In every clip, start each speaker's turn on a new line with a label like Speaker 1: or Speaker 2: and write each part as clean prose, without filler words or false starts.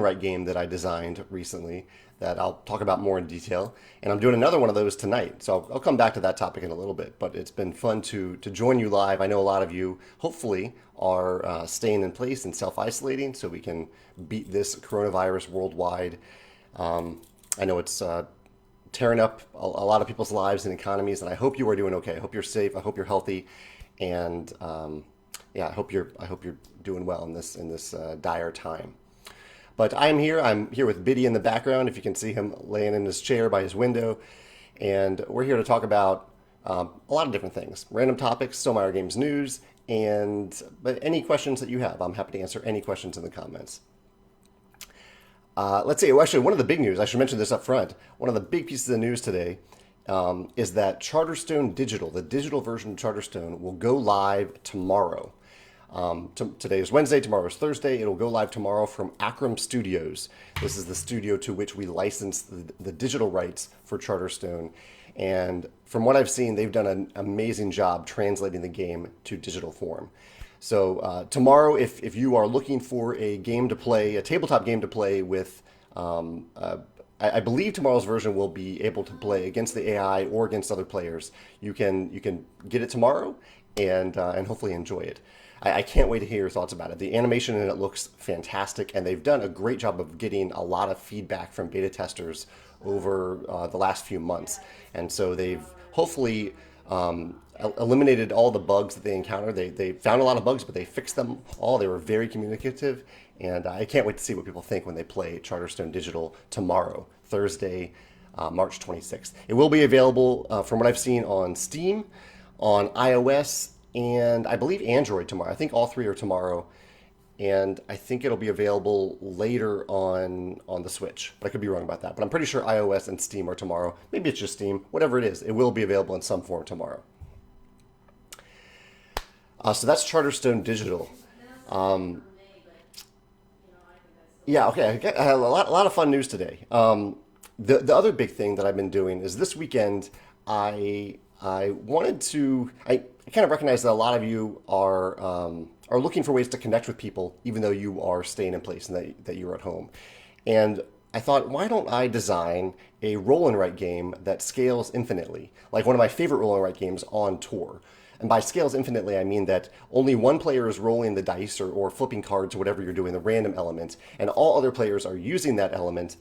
Speaker 1: right game that I designed recently that I'll talk about more in detail. And I'm doing another one of those tonight. So I'll come back to that topic in a little bit. But it's been fun to join you live. I know a lot of you, hopefully, are staying in place and self isolating so we can beat this coronavirus worldwide. I know it's tearing up a lot of people's lives and economies, and I hope you are doing okay. I hope you're safe. I hope you're healthy, and yeah, I hope you're doing well in this dire time. But I'm here. I'm here with Biddy in the background. If you can see him laying in his chair by his window, and we're here to talk about a lot of different things, random topics, Stonemaier Games news, and but any questions that you have, I'm happy to answer any questions in the comments. Let's see. Well, actually, one of the big news, I should mention this up front. One of the big pieces of news today is that Charterstone Digital, the digital version of Charterstone, will go live tomorrow. Today is Wednesday, tomorrow is Thursday. It'll go live tomorrow from Akram Studios. This is the studio to which we license the digital rights for Charterstone. And from what I've seen, they've done an amazing job translating the game to digital form. So tomorrow, if you are looking for a game to play, a tabletop game to play with, I believe tomorrow's version will be able to play against the AI or against other players. You can get it tomorrow and hopefully enjoy it. I can't wait to hear your thoughts about it. The animation in it looks fantastic, and they've done a great job of getting a lot of feedback from beta testers over the last few months. And so they've hopefully eliminated all the bugs that they encountered. They found a lot of bugs, but they fixed them all. They were very communicative, and I can't wait to see what people think when they play Charterstone Digital tomorrow, Thursday, March 26th. It will be available, from what I've seen, on Steam, on iOS, and I believe Android tomorrow. I think all three are tomorrow, and I think it'll be available later on the Switch. But I could be wrong about that. But I'm pretty sure iOS and Steam are tomorrow. Maybe it's just Steam. Whatever it is, it will be available in some form tomorrow. So that's Charterstone Digital. Yeah, okay. I had a lot of fun news today. The other big thing that I've been doing is this weekend I wanted to I kind of recognize that a lot of you are looking for ways to connect with people even though you are staying in place and that you're at home. And I thought, why don't I design a roll and write game that scales infinitely, like one of my favorite roll and write games, On Tour. And by scales infinitely, I mean that only one player is rolling the dice or flipping cards or whatever you're doing, the random element, and all other players are using that element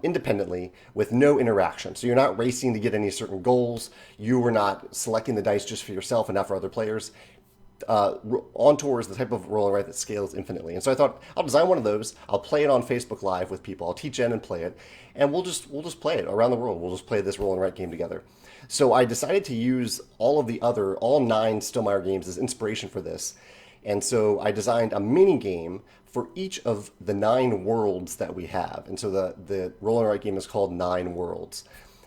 Speaker 1: independently with no interaction. So you're not racing to get any certain goals. You are not selecting the dice just for yourself and not for other players. On Tour is the type of roll and write that scales infinitely. And so I thought I'll design one of those. I'll play it on Facebook Live with people. I'll teach Jen and play it, and we'll just play it around the world. We'll just play this roll and write game together. So I decided to use all 9 Stonemaier games as inspiration for this. And so I designed a mini game for each of the 9 worlds that we have. And so the roll and write game is called 9 Worlds.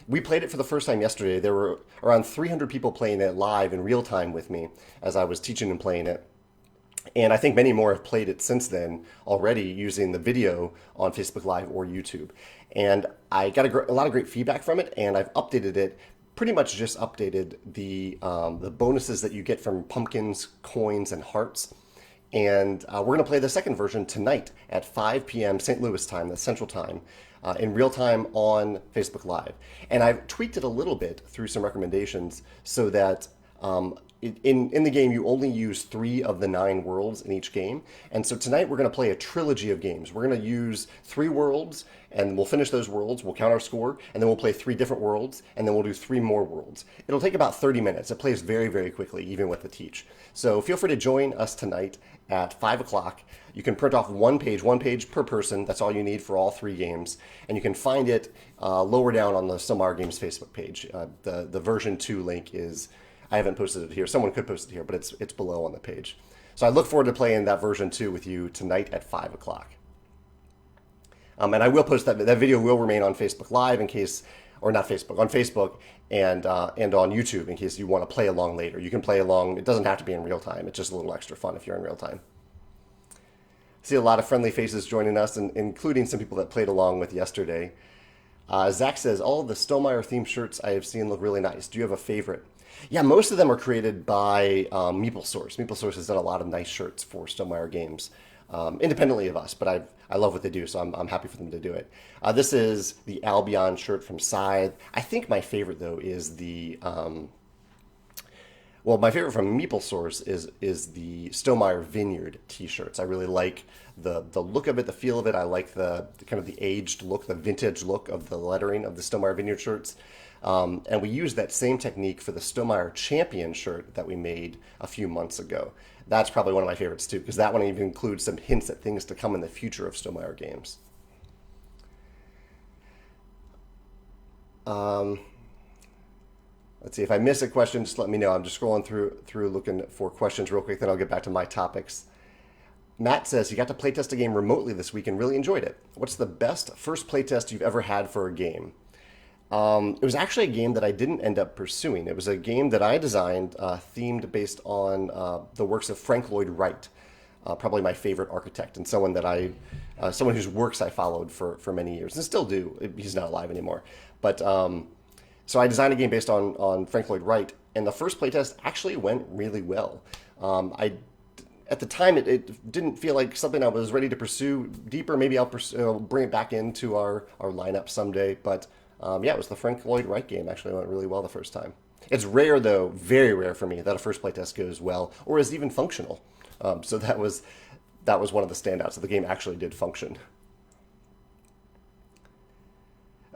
Speaker 1: We played it for the first time yesterday. There were around 300 people playing it live in real time with me as I was teaching and playing it. And I think many more have played it since then already using the video on Facebook Live or YouTube. And I got a lot of great feedback from it, and I've updated it. Pretty much just updated the bonuses that you get from pumpkins, coins, and hearts. And we're going to play the second version tonight at 5 p.m. St. Louis time, that's Central Time, in real time on Facebook Live. And I've tweaked it a little bit through some recommendations so that in the game you only use 3 of the 9 worlds in each game. And so tonight we're going to play a trilogy of games. We're going to use 3 worlds, and we'll finish those worlds, we'll count our score, and then we'll play 3 different worlds, and then we'll do 3 more worlds. It'll take about 30 minutes. It plays very, very quickly, even with the teach. So feel free to join us tonight at 5 o'clock. You can print off one page per person. That's all you need for all 3 games. And you can find it lower down on the Stonemaier Games Facebook page. The version 2 link is, I haven't posted it here. Someone could post it here, but it's below on the page. So I look forward to playing that version 2 with you tonight at 5 o'clock. And I will post that video will remain on Facebook Live in case, or not Facebook, on Facebook and on YouTube in case you want to play along later. You can play along. It doesn't have to be in real time. It's just a little extra fun if you're in real time. See a lot of friendly faces joining us, and including some people that played along with yesterday. Zach says, all of the Stonemaier themed shirts I have seen look really nice. Do you have a favorite? Yeah, most of them are created by MeepleSource. MeepleSource has done a lot of nice shirts for Stonemaier games. independently of us. But I love what they do, so I'm happy for them to do it. This is the Albion shirt from Scythe. I think my favorite though is the well, my favorite from Meeple Source is the Stonemaier Vineyard T-shirts. I really like the look of it, the feel of it. I like the kind of the aged look, the vintage look of the lettering of the Stonemaier Vineyard shirts. And we used that same technique for the Stonemaier Champion shirt that we made a few months ago. That's probably one of my favorites too, because that one even includes some hints at things to come in the future of Stonemaier games. Let's see, if I miss a question, just let me know. I'm just scrolling through looking for questions real quick, then I'll get back to my topics. Matt says he got to playtest a game remotely this week and really enjoyed it. What's the best first playtest you've ever had for a game? It was actually a game that I didn't end up pursuing. It was a game that I designed, themed based on the works of Frank Lloyd Wright, probably my favorite architect, and someone whose works I followed for many years and still do. He's not alive anymore, but so I designed a game based on Frank Lloyd Wright, and the first playtest actually went really well. I At the time it didn't feel like something I was ready to pursue deeper. Maybe I'll bring it back into our lineup someday, but. Yeah, it was the Frank Lloyd Wright game. Actually went really well the first time. It's rare, though, very rare for me that a first playtest goes well or is even functional. So that was one of the standouts. So the game actually did function.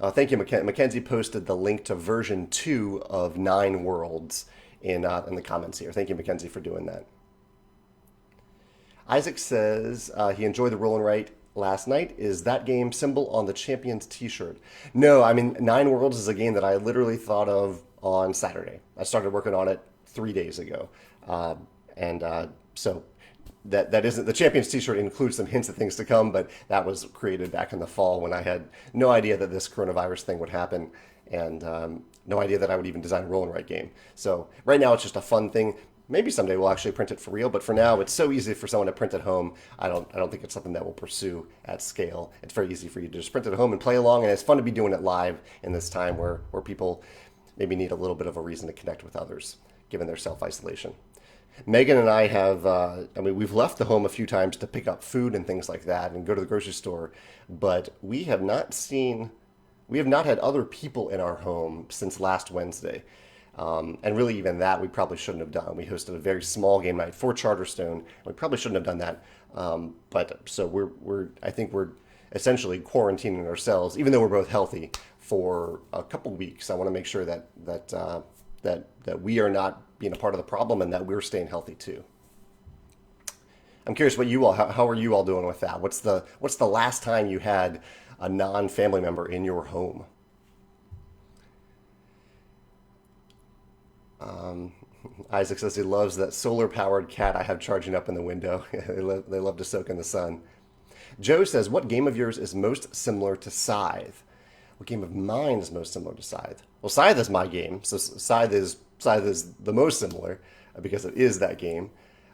Speaker 1: Thank you, Mackenzie posted the link to version 2 of Nine Worlds in the comments here. Thank you, Mackenzie, for doing that. Isaac says he enjoyed the roll and write last night. Is that game symbol on the Champions t-shirt? No, I mean, Nine Worlds is a game that I literally thought of on Saturday. I started working on it 3 days ago. So that isn't, the Champions t-shirt includes some hints of things to come, but that was created back in the fall when I had no idea that this coronavirus thing would happen, and no idea that I would even design a roll and write game. So right now it's just a fun thing. Maybe someday we'll actually print it for real, but for now it's so easy for someone to print at home. I don't think it's something that we'll pursue at scale. It's very easy for you to just print it at home and play along, and it's fun to be doing it live in this time where people maybe need a little bit of a reason to connect with others, given their self-isolation. Megan and I have, we've left the home a few times to pick up food and things like that and go to the grocery store, but we have not had other people in our home since last Wednesday. And really, even that we probably shouldn't have done. We hosted a very small game night for Charterstone. We probably shouldn't have done that. But so I think we're essentially quarantining ourselves, even though we're both healthy, for a couple weeks. I want to make sure that we are not being a part of the problem and that we're staying healthy too. I'm curious how are you all doing with that? What's the last time you had a non-family member in your home? Isaac says he loves that solar-powered cat I have charging up in the window. They love to soak in the sun. Joe says, what game of yours is most similar to Scythe? What game of mine is most similar to Scythe? Well, Scythe is my game, so Scythe is the most similar because it is that game.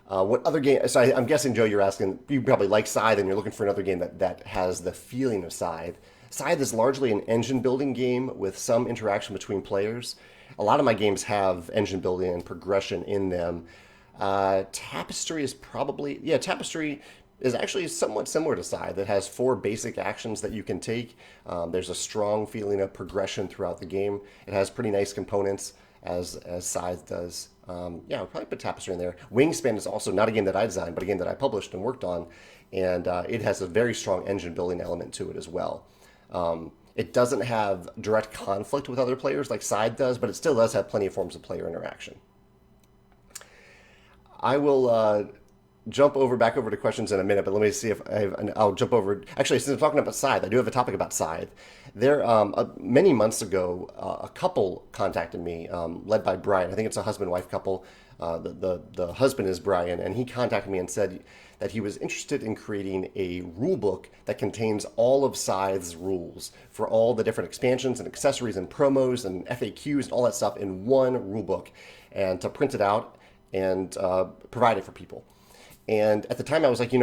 Speaker 1: What other game? So I'm guessing, Joe, you're asking, you probably like Scythe and you're looking for another game that has the feeling of Scythe. Scythe is largely an engine building game with some interaction between players. A lot of my games have engine building and progression in them. Tapestry is actually somewhat similar to Scythe. It has 4 basic actions that you can take. There's a strong feeling of progression throughout the game. It has pretty nice components, as Scythe does. I'll probably put Tapestry in there. Wingspan is also not a game that I designed, but a game that I published and worked on, and it has a very strong engine building element to it as well. It doesn't have direct conflict with other players like Scythe does, but it still does have plenty of forms of player interaction. I will jump back over to questions in a minute, but let me see if I'll jump over. Actually, since I'm talking about Scythe, I do have a topic about Scythe. There, many months ago, a couple contacted me, led by Brian. I think it's a husband-wife couple. The husband is Brian, and he contacted me and said that he was interested in creating a rule book that contains all of Scythe's rules for all the different expansions and accessories and promos and FAQs and all that stuff in one rule book, and to print it out and provide it for people. And at the time I was like,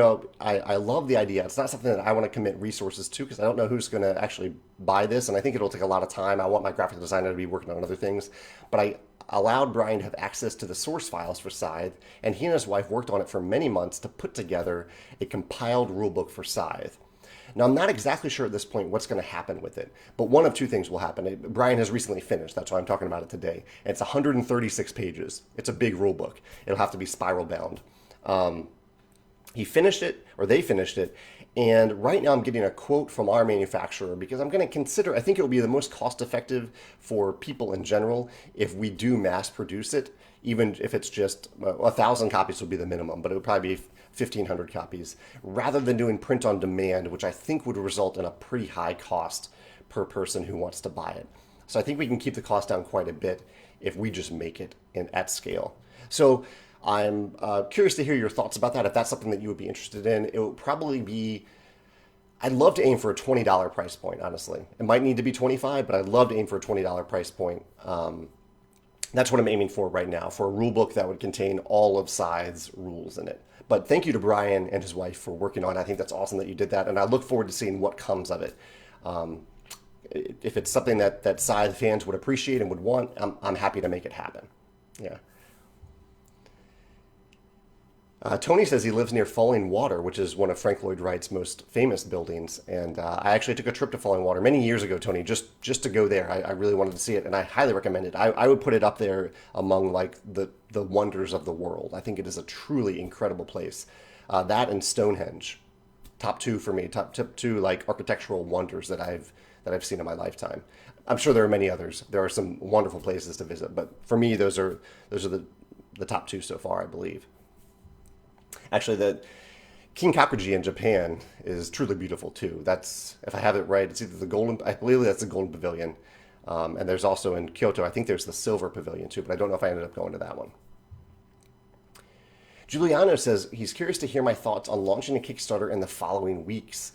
Speaker 1: I love the idea. It's not something that I want to commit resources to because I don't know who's going to actually buy this. And I think it'll take a lot of time. I want my graphic designer to be working on other things. But allowed Brian to have access to the source files for Scythe, and he and his wife worked on it for many months to put together a compiled rulebook for Scythe. Now, I'm not exactly sure at this point what's going to happen with it, but one of two things will happen. Brian has recently finished. That's why I'm talking about it today. And it's 136 pages. It's a big rule book. It'll have to be spiral bound. He finished it, or they finished it, and right now I'm getting a quote from our manufacturer because I'm going to consider, I think it will be the most cost effective for people in general if we do mass produce it, even if it's just 1,000 copies would be the minimum, but it would probably be 1,500 copies, rather than doing print on demand, which I think would result in a pretty high cost per person who wants to buy it. So I think we can keep the cost down quite a bit if we just make it at scale. So I'm curious to hear your thoughts about that. If that's something that you would be interested in, it would probably be, I'd love to aim for a $20 price point, honestly. It might need to be 25, but I'd love to aim for a $20 price point. That's what I'm aiming for right now, for a rule book that would contain all of Scythe's rules in it. But thank you to Brian and his wife for working on it. I think that's awesome that you did that, and I look forward to seeing what comes of it. If it's something that Scythe fans would appreciate and would want, I'm happy to make it happen. Yeah. Tony says he lives near Falling Water, which is one of Frank Lloyd Wright's most famous buildings. And I actually took a trip to Falling Water many years ago, Tony, just to go there. I really wanted to see it, and I highly recommend it. I would put it up there among like the wonders of the world. I think it is a truly incredible place. That and Stonehenge, top two for me, top two like architectural wonders that I've seen in my lifetime. I'm sure there are many others. There are some wonderful places to visit, but for me, those are the top two so far, I believe. Actually, the King Kakuji in Japan is truly beautiful too. That's, if I have it right, it's either the golden, I believe that's the golden pavilion. And there's also in Kyoto, I think there's the silver pavilion too, but I don't know if I ended up going to that one. Giuliano says he's curious to hear my thoughts on launching a Kickstarter in the following weeks.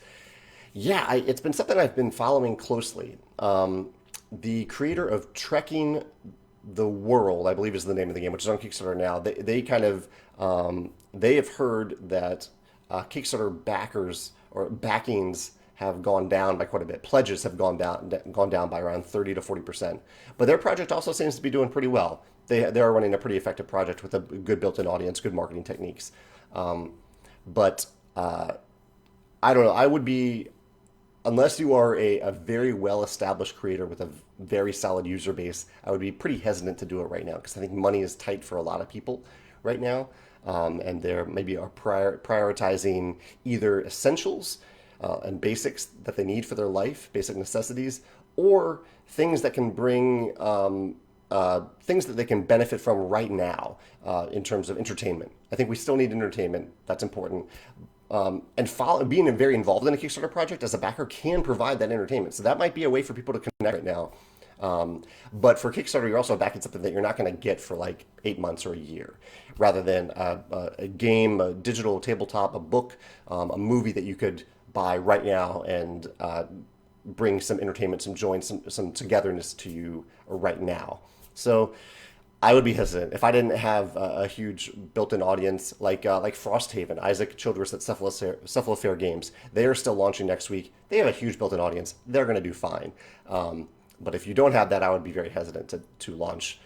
Speaker 1: Yeah, it's been something I've been following closely. The creator of Trekking the World, I believe is the name of the game, which is on Kickstarter now, they kind of, they have heard that Kickstarter backers or backings have gone down by quite a bit. Pledges have gone down by around 30 to 40%. But their project also seems to be doing pretty well. They are running a pretty effective project with a good built-in audience, good marketing techniques. But I don't know. I would be, unless you are a very well-established creator with a very solid user base, I would be pretty hesitant to do it right now because I think money is tight for a lot of people right now. And they're maybe are prioritizing either essentials and basics that they need for their life, basic necessities, or things that can bring things that they can benefit from right now in terms of entertainment. I think we still need entertainment. That's important. And being very involved in a Kickstarter project as a backer can provide that entertainment. So that might be a way for people to connect right now. But for Kickstarter, you're also backing something that you're not going to get for like 8 months or a year, rather than a game, a digital tabletop, a book, a movie that you could buy right now and bring some entertainment, some joy, some togetherness to you right now. So I would be hesitant if I didn't have a huge built-in audience like Frosthaven, Isaac Childress at Cephalofair Games. They are still launching next week. They have a huge built-in audience. They're going to do fine. But if you don't have that, I would be very hesitant to launch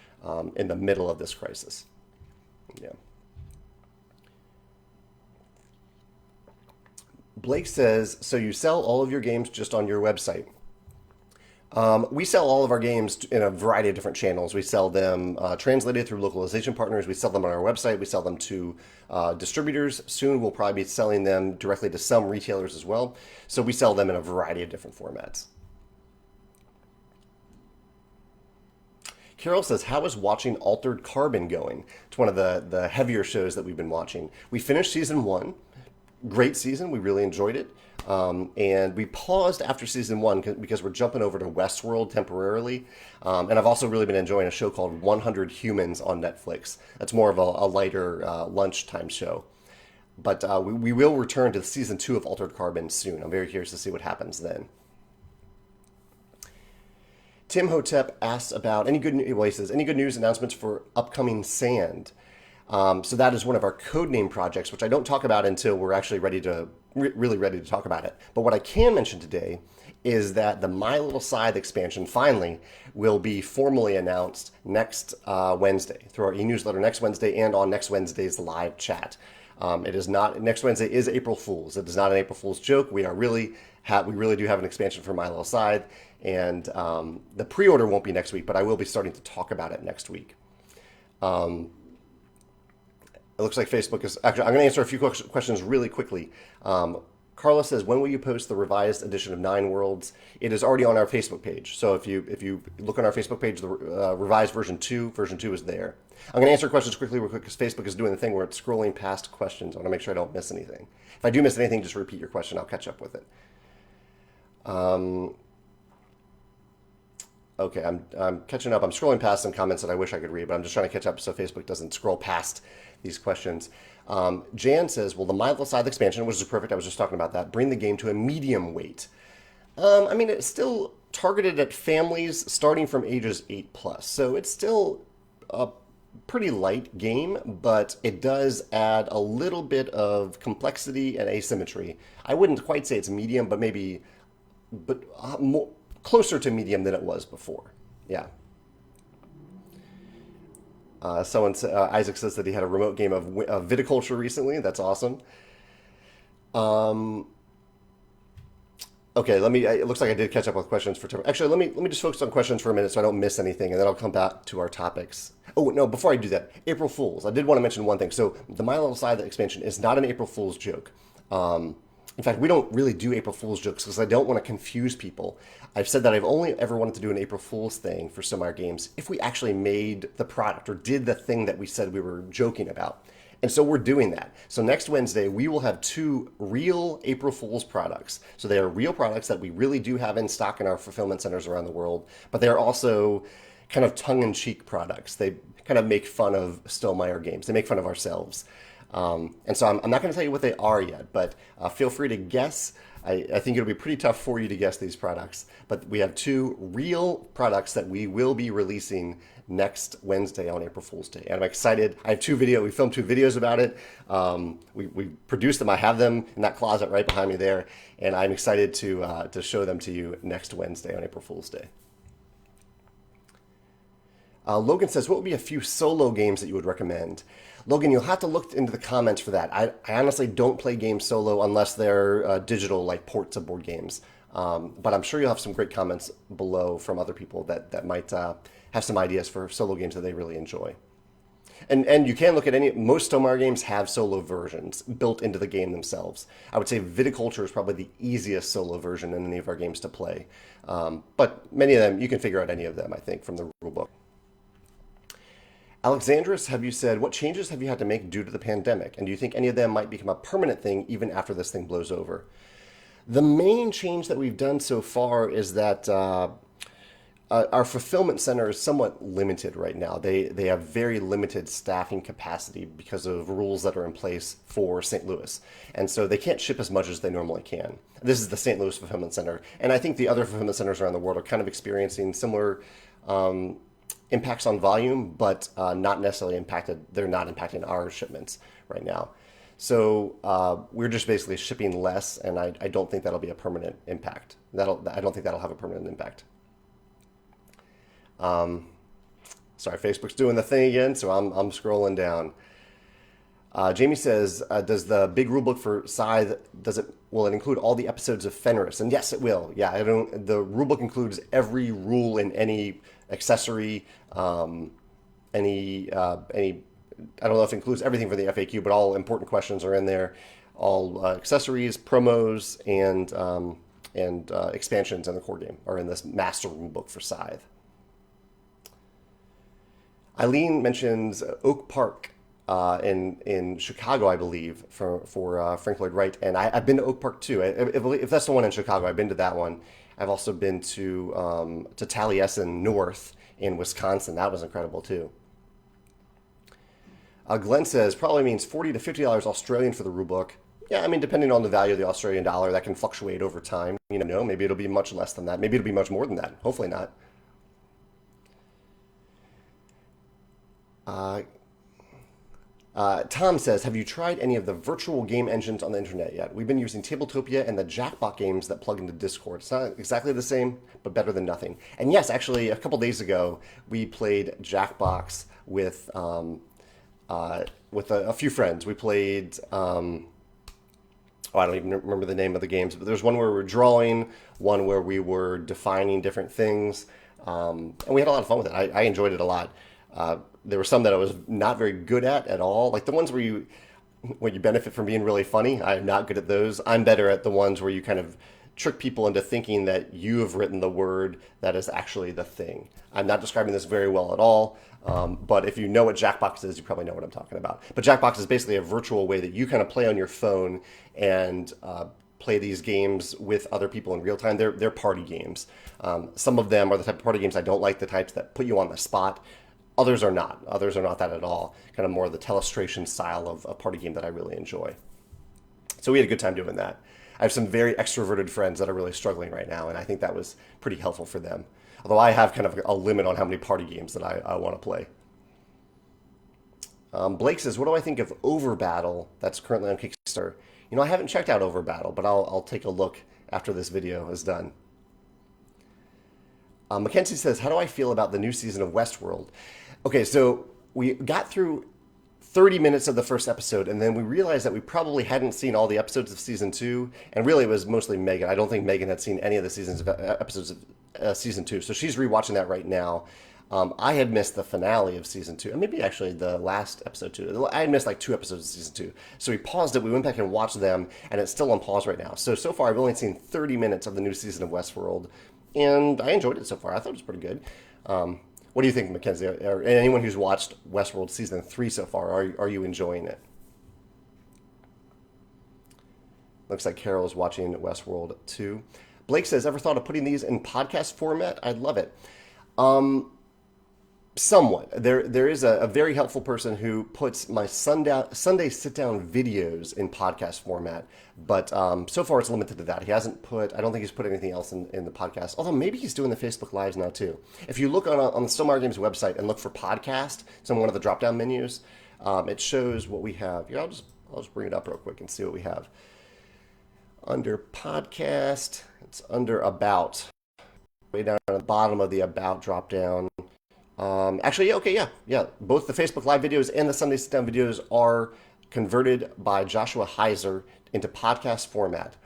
Speaker 1: in the middle of this crisis. Yeah. Blake says, so you sell all of your games just on your website? We sell all of our games in a variety of different channels. We sell them translated through localization partners. We sell them on our website. We sell them to distributors. Soon we'll probably be selling them directly to some retailers as well. So we sell them in a variety of different formats. Carol says, how is watching Altered Carbon going? It's one of the heavier shows that we've been watching. We finished season 1. Great season. We really enjoyed it. And we paused after season 1 because we're jumping over to Westworld temporarily. And I've also really been enjoying a show called 100 Humans on Netflix. That's more of a lighter lunchtime show. But we will return to season 2 of Altered Carbon soon. I'm very curious to see what happens then. Tim Hotep asks about any good news announcements for upcoming Sand. So that is one of our codename projects, which I don't talk about until we're actually ready to really ready to talk about it. But what I can mention today is that the My Little Scythe expansion finally will be formally announced next Wednesday through our e-newsletter next Wednesday and on next Wednesday's live chat. It is not next Wednesday is April Fool's. It is not an April Fool's joke. We really do have an expansion for My Little Scythe, and the pre-order won't be next week, but I will be starting to talk about it next week. It looks like Facebook is actually. I'm going to answer a few questions really quickly. Carla says, "When will you post the revised edition of Nine Worlds?" It is already on our Facebook page. So if you look on our Facebook page, the revised version 2 is there. I'm going to answer questions quickly, real quick, because Facebook is doing the thing where it's scrolling past questions. I want to make sure I don't miss anything. If I do miss anything, just repeat your question. I'll catch up with it. Okay, I'm catching up. I'm scrolling past some comments that I wish I could read, but I'm just trying to catch up so Facebook doesn't scroll past these questions. Jan says, "Will the My Little Scythe expansion, which is perfect, I was just talking about that, bring the game to a medium weight?" I mean, it's still targeted at families starting from ages 8 plus, so it's still a pretty light game, but it does add a little bit of complexity and asymmetry. I wouldn't quite say it's medium, but maybe, more closer to medium than it was before. Yeah. Isaac says that he had a remote game of viticulture recently. That's awesome. Okay, it looks like I did catch up with questions for tomorrow. Actually, let me just focus on questions for a minute so I don't miss anything, and then I'll come back to our topics. Oh, no, before I do that, April Fools. I did want to mention one thing. So the My Little Scythe expansion is not an April Fool's joke. In fact, we don't really do April Fool's jokes because I don't want to confuse people. I've said that I've only ever wanted to do an April Fool's thing for some of our games if we actually made the product or did the thing that we said we were joking about. And so we're doing that. So next Wednesday, we will have 2 real April Fool's products. So they are real products that we really do have in stock in our fulfillment centers around the world, but they are also kind of tongue-in-cheek products. They kind of make fun of Stollmeyer games. They make fun of ourselves. And so I'm not going to tell you what they are yet, but feel free to guess. I think it'll be pretty tough for you to guess these products, but we have 2 real products that we will be releasing next Wednesday on April Fool's Day. And I'm excited. I have we filmed 2 videos about it. We produced them. I have them in that closet right behind me there, and I'm excited to show them to you next Wednesday on April Fool's Day. Logan says, "What would be a few solo games that you would recommend?" Logan, you'll have to look into the comments for that. I honestly don't play games solo unless they're digital, like ports of board games. But I'm sure you'll have some great comments below from other people that might have some ideas for solo games that they really enjoy. And you can look at most Stollmeyer games have solo versions built into the game themselves. I would say Viticulture is probably the easiest solo version in any of our games to play. But many of them, you can figure out any of them, I think, from the rulebook. Alexandris, have you said, "What changes have you had to make due to the pandemic? And do you think any of them might become a permanent thing even after this thing blows over?" The main change that we've done so far is that our fulfillment center is somewhat limited right now. They have very limited staffing capacity because of rules that are in place for St. Louis. And so they can't ship as much as they normally can. This is the St. Louis fulfillment center. And I think the other fulfillment centers around the world are kind of experiencing similar impacts on volume, but not necessarily impacted. They're not impacting our shipments right now. So we're just basically shipping less, and I don't think that'll be a permanent impact. I don't think that'll have a permanent impact. Sorry, Facebook's doing the thing again, so I'm scrolling down. Jamie says, "Does the big rulebook for Scythe will it include all the episodes of Fenris?" And yes, it will. Yeah, the rulebook includes every rule in any accessory, any. I don't know if it includes everything for the FAQ, but all important questions are in there. All accessories, promos, and expansions in the core game are in this master rulebook for Scythe. Eileen mentions Oak Park in Chicago, I believe, for Frank Lloyd Wright, and I've been to Oak Park too. If that's the one in Chicago, I've been to that one. I've also been to Taliesin North in Wisconsin. That was incredible too. Glenn says probably means $40 to $50 Australian for the rulebook. Yeah, I mean, depending on the value of the Australian dollar, that can fluctuate over time. You know, maybe it'll be much less than that. Maybe it'll be much more than that. Hopefully not. Tom says, have you tried any of the virtual game engines on the internet yet? We've been using Tabletopia and the Jackbox games that plug into Discord. It's not exactly the same, but better than nothing. And yes, actually, a couple days ago, we played Jackbox with a few friends. We played, I don't even remember the name of the games, but there's one where we were drawing, one where we were defining different things, and we had a lot of fun with it. I enjoyed it a lot. There were some that I was not very good at all, like the ones where you benefit from being really funny. I'm not good at those. I'm better at the ones where you kind of trick people into thinking that you have written the word that is actually the thing. I'm not describing this very well at all, but if you know what Jackbox is, you probably know what I'm talking about. But Jackbox is basically a virtual way that you kind of play on your phone and play these games with other people in real time. They're party games. Some of them are the type of party games I don't like, the types that put you on the spot. Others are not. Others are not that at all. Kind of more the telestration style of a party game that I really enjoy. So we had a good time doing that. I have some very extroverted friends that are really struggling right now, and I think that was pretty helpful for them. Although I have kind of a limit on how many party games that I want to play. Blake says, what do I think of Overbattle that's currently on Kickstarter? You know, I haven't checked out Overbattle, but I'll take a look after this video is done. Mackenzie says, how do I feel about the new season of Westworld? Okay, so we got through 30 minutes of the first episode, and then we realized that we probably hadn't seen all the episodes of season 2, and really it was mostly Megan. I don't think Megan had seen any of the episodes of season 2, so she's rewatching that right now. I had missed the finale of season 2, and maybe actually the last episode too. I had missed like 2 episodes of season 2, so we paused it. We went back and watched them, and it's still on pause right now. So far, I've only seen 30 minutes of the new season of Westworld, and I enjoyed it so far. I thought it was pretty good. What do you think, Mackenzie? Or anyone who's watched Westworld season 3 so far, are you enjoying it? Looks like Carol is watching Westworld 2. Blake says, ever thought of putting these in podcast format? I'd love it. Somewhat. There is a very helpful person who puts my Sunday sit-down videos in podcast format, but so far it's limited to that. He hasn't I don't think he's put anything else in the podcast, although maybe he's doing the Facebook Lives now too. If you look on the Stonemaier Games website and look for podcast, it's in one of the drop-down menus, it shows what we have. Here, I'll just bring it up real quick and see what we have. Under podcast, it's under About. Way down at the bottom of the About drop-down. Actually, okay, yeah. Both the Facebook Live videos and the Sunday Sit-Down videos are converted by Joshua Heiser into podcast format.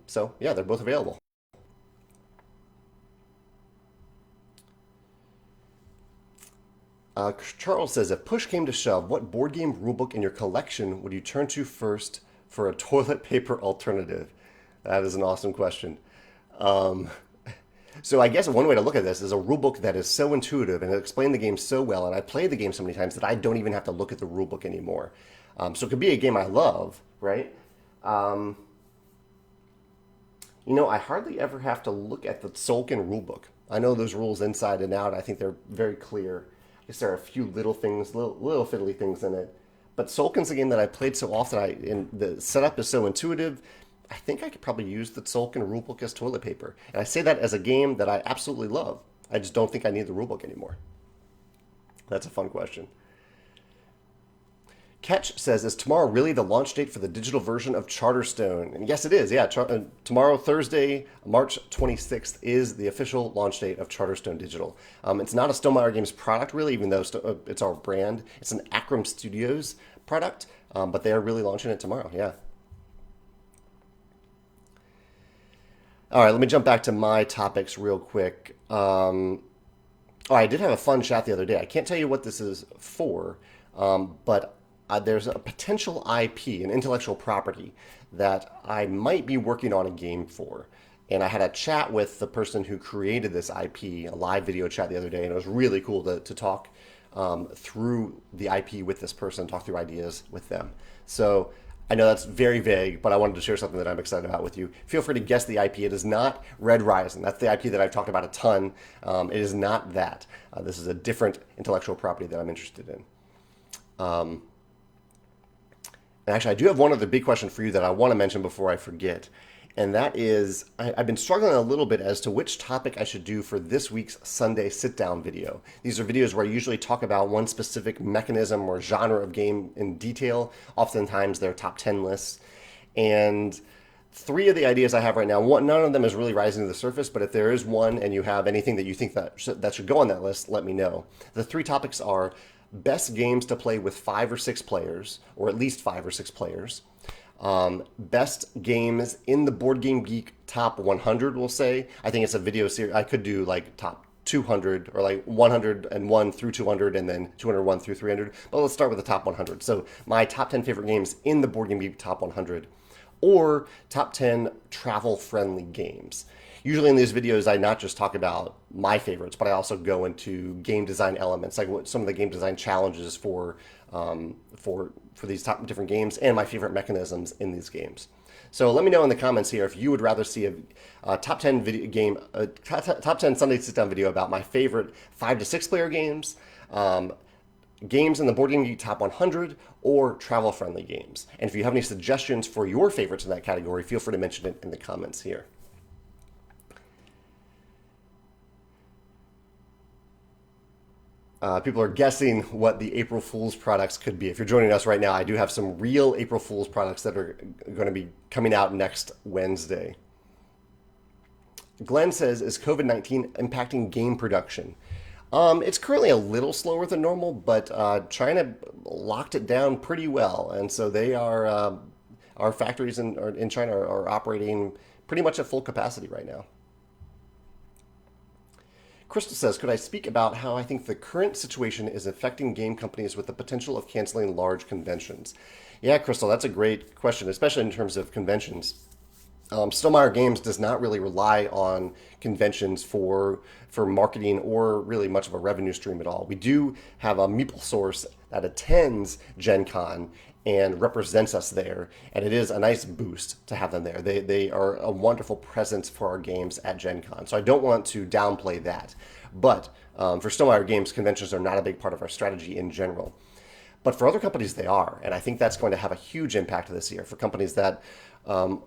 Speaker 1: So, yeah, they're both available. Charles says, if push came to shove, what board game rulebook in your collection would you turn to first for a toilet paper alternative? That is an awesome question. So I guess one way to look at this is a rulebook that is so intuitive and it explains the game so well, and I play the game so many times that I don't even have to look at the rulebook anymore. So it could be a game I love, right? You know, I hardly ever have to look at the Tzolk'in rulebook. I know those rules inside and out. I think they're very clear. I guess there are a few little things, little fiddly things in it. But Tzolk'in's a game that I played so often, and the setup is so intuitive. I think I could probably use the Tzolk'in rulebook as toilet paper. And I say that as a game that I absolutely love. I just don't think I need the rulebook anymore. That's a fun question. Ketch says, is tomorrow really the launch date for the digital version of Charterstone? And yes, it is. Yeah, tomorrow, Thursday, March 26th, is the official launch date of Charterstone Digital. It's not a Stonemaier Games product, really, even though it's our brand. It's an Akram Studios product, but they are really launching it tomorrow, yeah. All right, let me jump back to my topics real quick. I did have a fun chat the other day. I can't tell you what this is for, but there's a potential IP, an intellectual property, that I might be working on a game for. And I had a chat with the person who created this IP, a live video chat the other day, and it was really cool to talk through the IP with this person, talk through ideas with them. So I know that's very vague, but I wanted to share something that I'm excited about with you. Feel free to guess the IP. It is not Red Rising. That's the IP that I've talked about a ton. It is not that. This is a different intellectual property that I'm interested in. And actually, I do have one other big question for you that I want to mention before I forget. And that is, I've been struggling a little bit as to which topic I should do for this week's Sunday sit-down video. These are videos where I usually talk about one specific mechanism or genre of game in detail. Oftentimes they're top 10 lists. And three of the ideas I have right now, none of them is really rising to the surface, but if there is one and you have anything that you think that should go on that list, let me know. The three topics are best games to play with 5 or 6 players, or at least 5 or 6 players. Best games in the Board Game Geek top 100, we'll say. I think it's a video series. I could do like top 200 or like 101 through 200 and then 201 through 300. But let's start with the top 100. So my top 10 favorite games in the Board Game Geek top 100, or top 10 travel-friendly games. Usually in these videos, I not just talk about my favorites, but I also go into game design elements, like what some of the game design challenges for these top different games and my favorite mechanisms in these games. So let me know in the comments here if you would rather see a top 10 video game, top 10 Sunday sit-down video about my favorite 5 to 6 player games, games in the Board Game Geek top 100, or travel-friendly games. And if you have any suggestions for your favorites in that category, feel free to mention it in the comments here. People are guessing what the April Fool's products could be. If you're joining us right now, I do have some real April Fool's products that are going to be coming out next Wednesday. Glenn says, is COVID-19 impacting game production? It's currently a little slower than normal, but China locked it down pretty well, and so they are our factories in China are operating pretty much at full capacity right now. Crystal says, could I speak about how I think the current situation is affecting game companies with the potential of canceling large conventions? Yeah, Crystal, that's a great question, especially in terms of conventions. Stonemaier Games does not really rely on conventions for marketing or really much of a revenue stream at all. We do have a Meeple source that attends Gen Con and represents us there, and it is a nice boost to have them there. They are a wonderful presence for our games at Gen Con, so I don't want to downplay that. But for Stonemaier Games, conventions are not a big part of our strategy in general. But for other companies, they are, and I think that's going to have a huge impact this year for companies that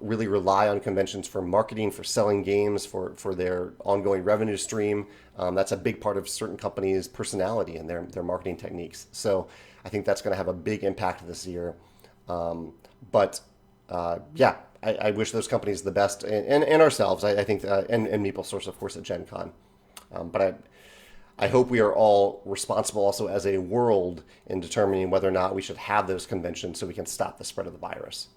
Speaker 1: really rely on conventions for marketing, for selling games, for their ongoing revenue stream. That's a big part of certain companies' personality and their marketing techniques. So I think that's going to have a big impact this year. But I wish those companies the best, and ourselves. I think, and Meeple Source, of course, at Gen Con. But I hope we are all responsible also as a world in determining whether or not we should have those conventions so we can stop the spread of the virus.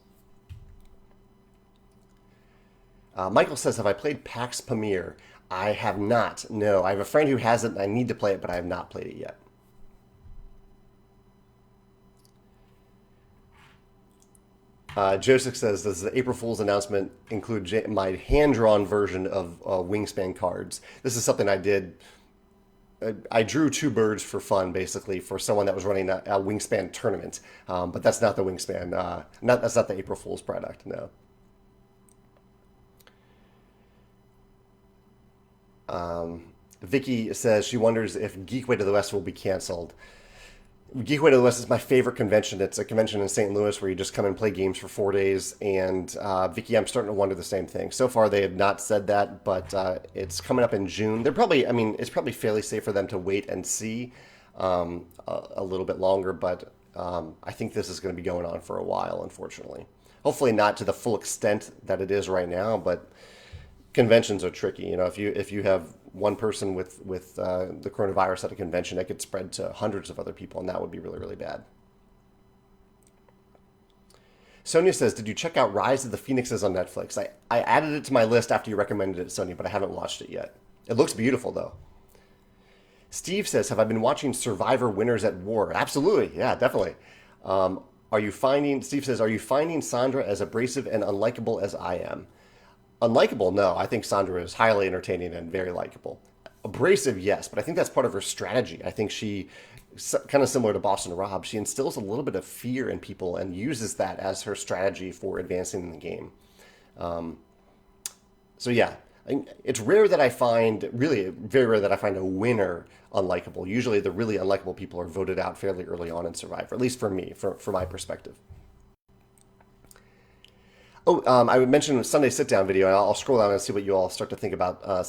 Speaker 1: Michael says, have I played PAX Pamir? I have not. No, I have a friend who has it and I need to play it, but I have not played it yet. Joseph says, does the April Fool's announcement include my hand-drawn version of Wingspan cards? This is something I did. I drew 2 birds for fun, basically, for someone that was running a Wingspan tournament. But that's not the Wingspan. That's not the April Fool's product, no. Vicky says she wonders if Geekway to the West will be canceled. Geekway to the West is my favorite convention. It's a convention in St. Louis where you just come and play games for 4 days. And Vicky, I'm starting to wonder the same thing. So far, they have not said that, but it's coming up in June. It's probably fairly safe for them to wait and see a little bit longer. But I think this is going to be going on for a while, unfortunately. Hopefully not to the full extent that it is right now, but conventions are tricky. You know, if you have one person with the coronavirus at a convention, it could spread to hundreds of other people, and that would be really, really bad. Sonia says, did you check out Rise of the Phoenixes on Netflix? I added it to my list after you recommended it, Sonia, but I haven't watched it yet. It looks beautiful, though. Steve says, have I been watching Survivor Winners at War? Absolutely. Yeah, definitely. Steve says, are you finding Sandra as abrasive and unlikable as I am? Unlikable, no. I think Sandra is highly entertaining and very likable. Abrasive, yes, but I think that's part of her strategy. I think she, kind of similar to Boston Rob, she instills a little bit of fear in people and uses that as her strategy for advancing in the game. So yeah, it's rare that I find, really very rare that I find a winner unlikable. Usually the really unlikable people are voted out fairly early on in Survivor, at least for me, from my perspective. Oh, I would mention Sunday sit down video, and I'll scroll down and see what you all start to think about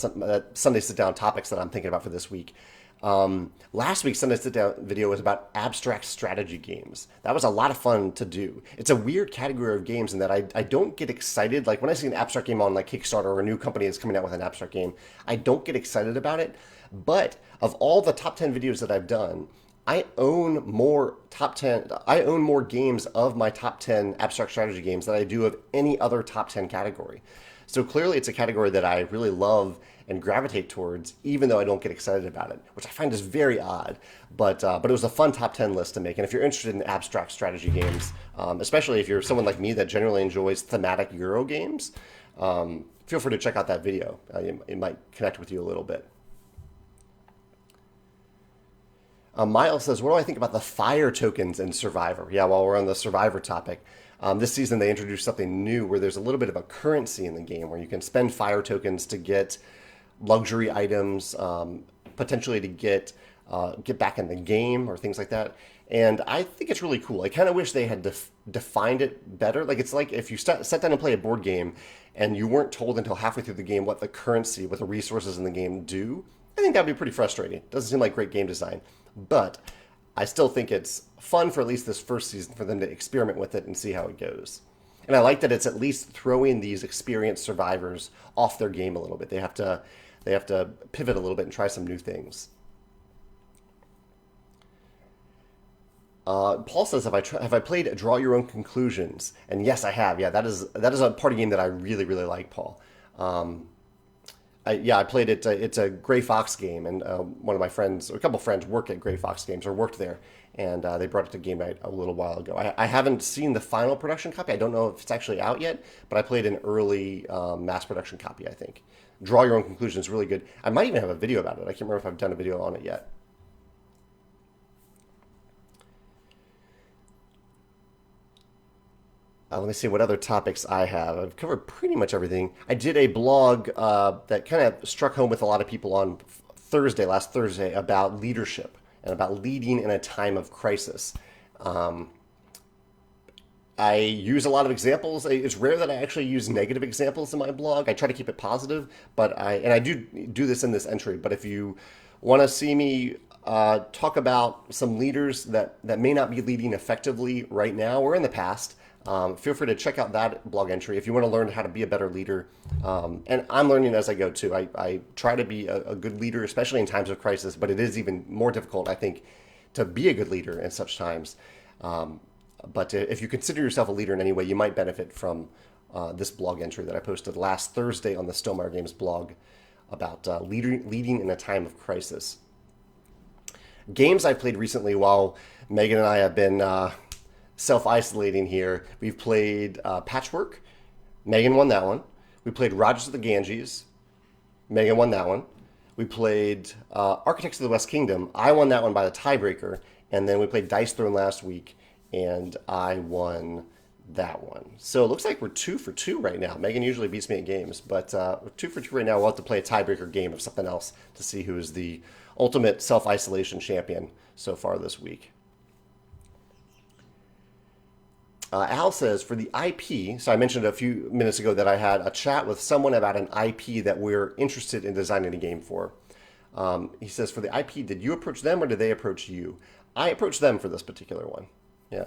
Speaker 1: Sunday sit down topics that I'm thinking about for this week. Last week's Sunday sit down video was about abstract strategy games. That was a lot of fun to do. It's a weird category of games in that I don't get excited. Like when I see an abstract game on like Kickstarter or a new company that's coming out with an abstract game, I don't get excited about it. But of all the top 10 videos that I've done, I own more top 10. I own more games of my top 10 abstract strategy games than I do of any other top 10 category. So clearly it's a category that I really love and gravitate towards, even though I don't get excited about it, which I find is very odd. But it was a fun top 10 list to make. And if you're interested in abstract strategy games, especially if you're someone like me that generally enjoys thematic Euro games, feel free to check out that video. It might connect with you a little bit. Miles says, what do I think about the fire tokens in Survivor? Yeah, while we're on the Survivor topic, this season they introduced something new where there's a little bit of a currency in the game where you can spend fire tokens to get luxury items, potentially to get back in the game or things like that. And I think it's really cool. I kind of wish they had defined it better. Like it's like if you sat down and play a board game and you weren't told until halfway through the game what the currency, what the resources in the game do. I think that'd be pretty frustrating. Doesn't seem like great game design. But I still think it's fun for at least this first season for them to experiment with it and see how it goes. And I like that it's at least throwing these experienced survivors off their game a little bit. They have to pivot a little bit and try some new things. Paul says, have I played Draw Your Own Conclusions? And yes, I have. Yeah, that is a party game that I really, really like, Paul. I played it. It's a Gray Fox game, and one of my friends, a couple friends, work at Gray Fox Games or worked there, and they brought it to game night a little while ago. I haven't seen the final production copy. I don't know if it's actually out yet, but I played an early mass production copy, I think. Draw Your Own Conclusions is really good. I might even have a video about it. I can't remember if I've done a video on it yet. Let me see what other topics I have. I've covered pretty much everything. I did a blog that kind of struck home with a lot of people on last Thursday, about leadership and about leading in a time of crisis. I use a lot of examples. It's rare that I actually use negative examples in my blog. I try to keep it positive, but I do this in this entry. But if you want to see me talk about some leaders that may not be leading effectively right now or in the past, feel free to check out that blog entry if you want to learn how to be a better leader. And I'm learning as I go too. I try to be a good leader, especially in times of crisis, but it is even more difficult, I think, to be a good leader in such times. But if you consider yourself a leader in any way, you might benefit from this blog entry that I posted last Thursday on the Stonemaier Games blog about leading in a time of crisis. Games I played recently while Megan and I have been self-isolating here. We've played Patchwork. Megan won that one. We played Rogers of the Ganges. Megan won that one. We played Architects of the West Kingdom. I won that one by the tiebreaker. And then we played Dice Throne last week, and I won that one. So it looks like we're 2 for 2 right now. Megan usually beats me at games, but we're 2 for 2 right now. We'll have to play a tiebreaker game of something else to see who is the ultimate self-isolation champion so far this week. Al says, for the IP, so I mentioned a few minutes ago that I had a chat with someone about an IP that we're interested in designing a game for. He says, for the IP, did you approach them or did they approach you? I approached them for this particular one. Yeah.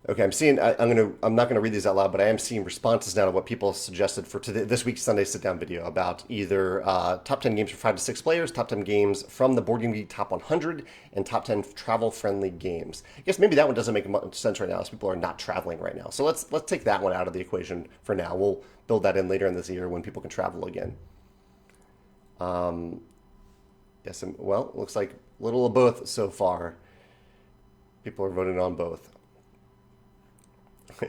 Speaker 1: Okay, I'm not gonna read these out loud, but I am seeing responses now to what people suggested for this week's Sunday Sit Down video about either top 10 games for 5 to 6 players, top 10 games from the Board Game Geek Top 100, and top 10 travel-friendly games. I guess maybe that one doesn't make much sense right now, as people are not traveling right now. So let's take that one out of the equation for now. We'll build that in later in this year when people can travel again. Yes, well, looks like a little of both so far. People are voting on both.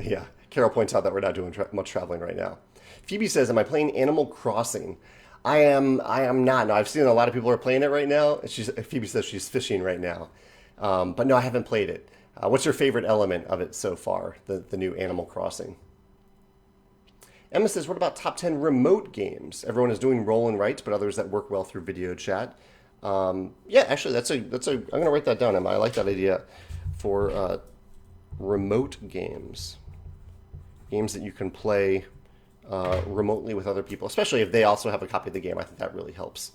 Speaker 1: Yeah, Carol points out that we're not doing much traveling right now. Phoebe says, am I playing Animal Crossing? I am not. No, I've seen a lot of people are playing it right now. Phoebe says she's fishing right now. But no, I haven't played it. What's your favorite element of it so far, the new Animal Crossing? Emma says, what about top 10 remote games? Everyone is doing roll and writes, but others that work well through video chat. Yeah, actually, I'm going to write that down, Emma. I like that idea for remote games, games that you can play remotely with other people, especially if they also have a copy of the game. I think that really helps.